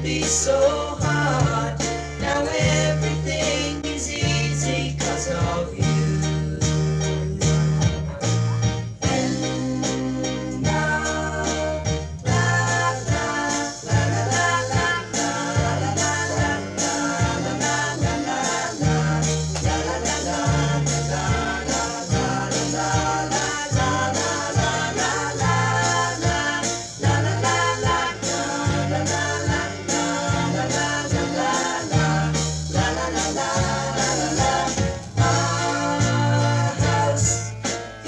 be so hard. Now everything is easy 'cause of you. And now, la la la la la la la la la la la la la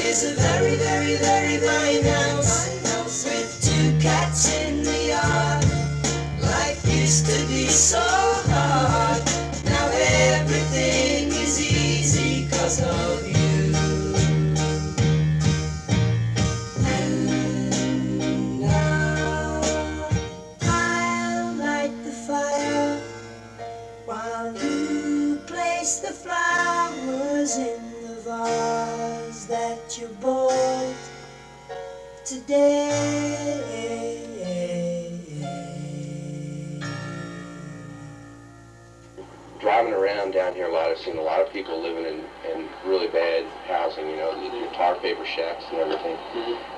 is a very, very, very fine house with 2 cats in the yard. Life used to be so hard. Now everything is easy 'cause of you. And now I'll light the fire while you place the flowers in the vase that you bought today. Driving around down here a lot, I've seen a lot of people living in really bad housing, you know, your tar paper shacks and everything.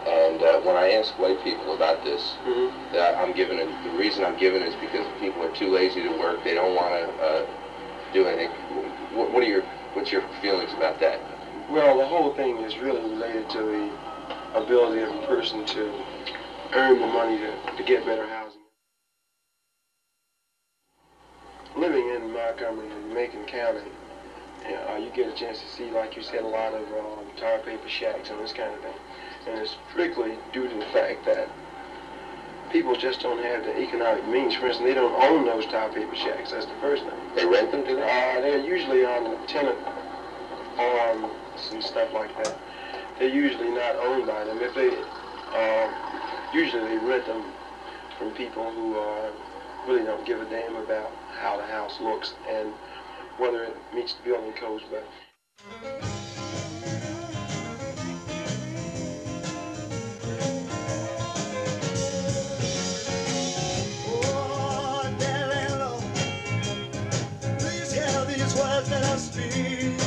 And when I ask white people about this, the reason I'm giving is because people are too lazy to work. They don't want to do anything. What's your feelings about that? Well, the whole thing is really related to the ability of a person to earn the money to get better housing. Living in Montgomery and Macon County, you get a chance to see, like you said, a lot of tar paper shacks and this kind of thing. And it's strictly due to the fact that people just don't have the economic means. For instance, they don't own those tar paper shacks. That's the first thing. They rent them to them? They're usually on tenant farms and stuff like that. They're usually not owned by them. If they, usually they rent them from people who really don't give a damn about how the house looks and whether it meets the building codes. But Please hear these words that I speak.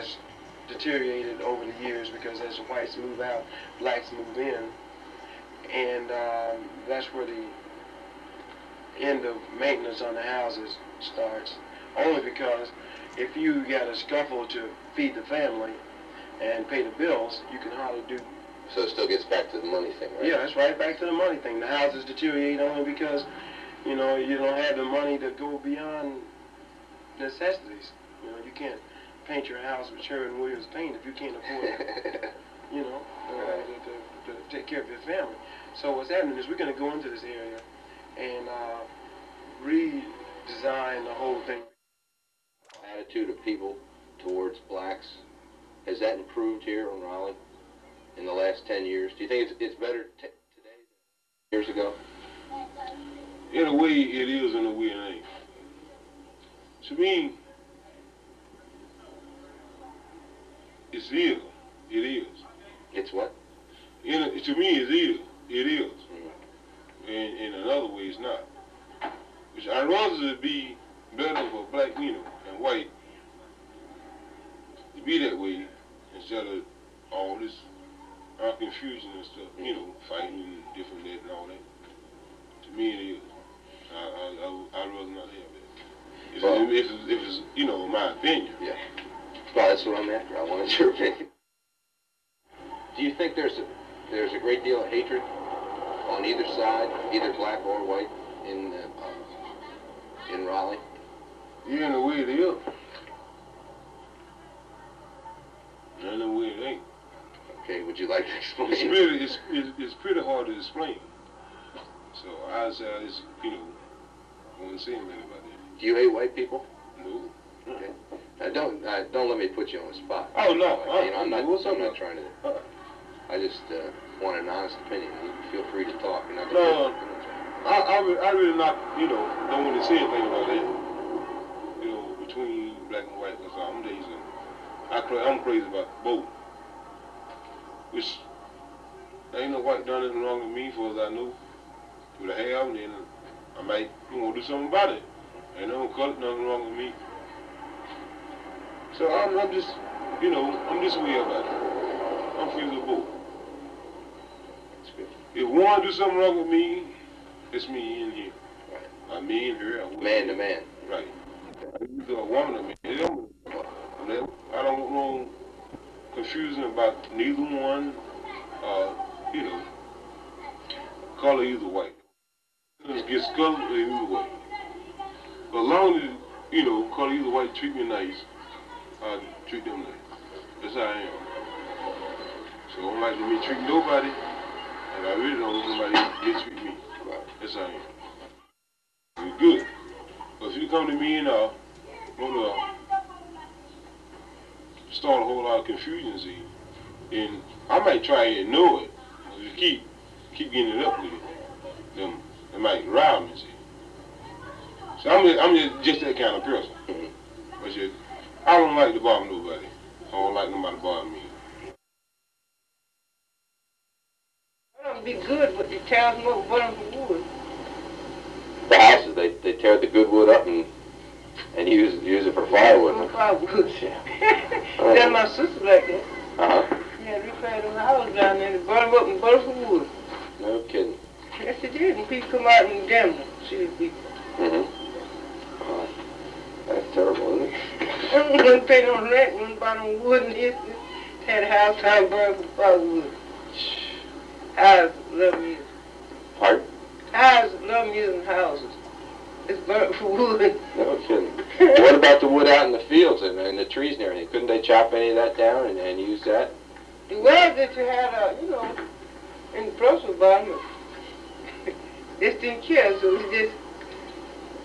has deteriorated over the years because as the whites move out, blacks move in, and that's where the end of maintenance on the houses starts. Only because if you got a scuffle to feed the family and pay the bills, you can hardly do. So it still gets back to the money thing, right? Yeah, that's right, back to the money thing. The houses deteriorate only because, you know, you don't have the money to go beyond necessities. You know, you can't paint your house with Sherwin-Williams paint if you can't afford it, you know, to take care of your family. So what's happening is we're going to go into this area and redesign the whole thing. Attitude of people towards blacks, has that improved here in Raleigh in the last 10 years? Do you think it's better today than years ago? In a way it is, in a way it ain't. To me, it's is. It is. It's what? To me, it is. It is. And in another way, it's not. Which I'd rather it be better for black, you know, and white to be that way instead of all this confusion and stuff, you know, fighting and different that and all that. To me, it is. I'd rather not have that. If it's, you know, my opinion. Yeah. Well, that's what I'm after. I wanted your opinion. Do you think there's a great deal of hatred on either side, either black or white, in Raleigh? Yeah, in the way it is. In the way it ain't. Okay, would you like to explain? It's pretty hard to explain. So I say, you know, I wouldn't say anything about that. Do you hate white people? No. Okay. Don't let me put you on the spot. Oh no. You know, I'm not trying to. I just want an honest opinion. You can feel free to talk. No, I really not, you know, don't want to say anything about that. You know, between black and white, because I'm days I'm crazy about both. Which ain't no white done anything wrong with me, for as I know. If I have, then I might, you know, do something about it. Ain't no color, nothing wrong with me. So I'm just, you know, I'm just weird about it. I'm free with both. If one do something wrong with me, it's me in here. Right. Me and her. Man to man. Right. Either a woman or me. I don't want no confusion about neither one. You know, color either way. It gets colored either way. But as long as, you know, color either way, treat me nice, I treat them nice. That's how I am. So I don't like me treat nobody, and I really don't want nobody mistreat me. That's how I am. You're good. But if you come to me and want to start a whole lot of confusion, see, and I might try and know it. If you keep getting it up with it, then it might rile me, see. So I'm just that kind of person. But I don't like to bother nobody. I don't like nobody to bother me. It would be good, but they tear them up, burn them wood. The houses, they tear the good wood up and use it for firewood. For firewood. That's my sister like that. Uh-huh. Yeah, they found them houses down there and burn them up and burn some wood. No kidding. Yes, they did. And people come out and damn them. See the people. Mm-hmm. That's terrible, isn't it? I wouldn't pay no rent, wouldn't buy no wood and this. Had a house down burned for firewood. Houses, 11 years. Pardon? Houses, 11 years in houses. It's burnt for wood. No kidding. What about the wood out in the fields and the trees and everything? Couldn't they chop any of that down and use that? The way that you had, you know, in the process bottom, this didn't care, so we just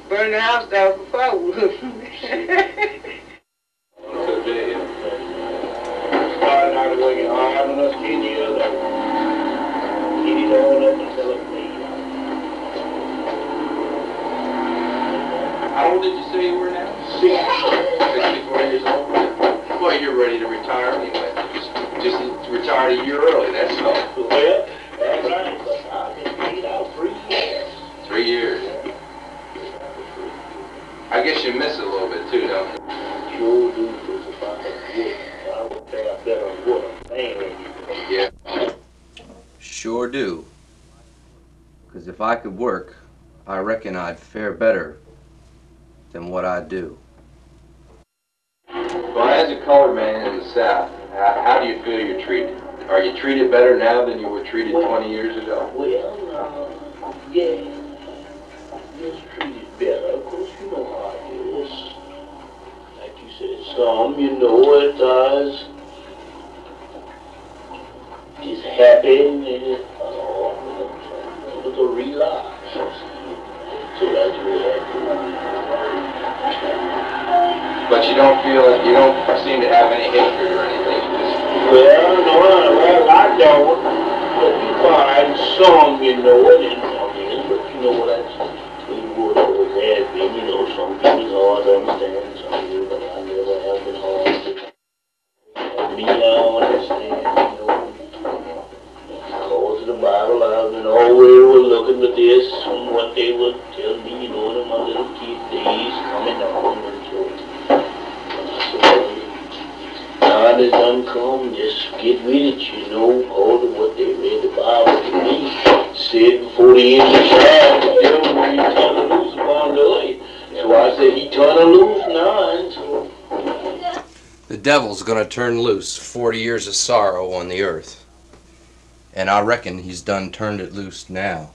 burned the house down for firewood. Starting out when you're having us 10 years old. Get it all up until it's made. How old did you say you were now? 64 years old. Well, you're ready to retire anyway. Just retired a year early, that's all. Well, that's right, but I've been paid out 3 years. 3 years. I guess you miss it a little bit too, don't you? Sure do, because if I had work, I would say I better work. Man. Yeah. Sure do. Because if I could work, I reckon I'd fare better than what I do. Well, as a colored man in the South, how do you feel you're treated? Are you treated better now than you were treated 20 years ago? Well, yeah. Just treated better. Of course, you know how it is. Like you said, some, you know, it does. Is happy and with a relapse. So that's what But you don't seem to have any hatred or anything. You just... Well, I don't. But you find some, you know, it and but you know what I would always have been, you know, some people hard to understand, some people I never have been hard. Me, I understand, you know. Because of the Bible, I've been always looking at this and what they would tell me, you know, in my little kid days coming on and so. time is done come, just get with it, you know, according to what they read the Bible to me. Said before the end of time, the devil will be turning loose upon the earth. So I said he turning loose now, and so. The devil's going to turn loose 40 years of sorrow on the earth. And I reckon he's done turned it loose now.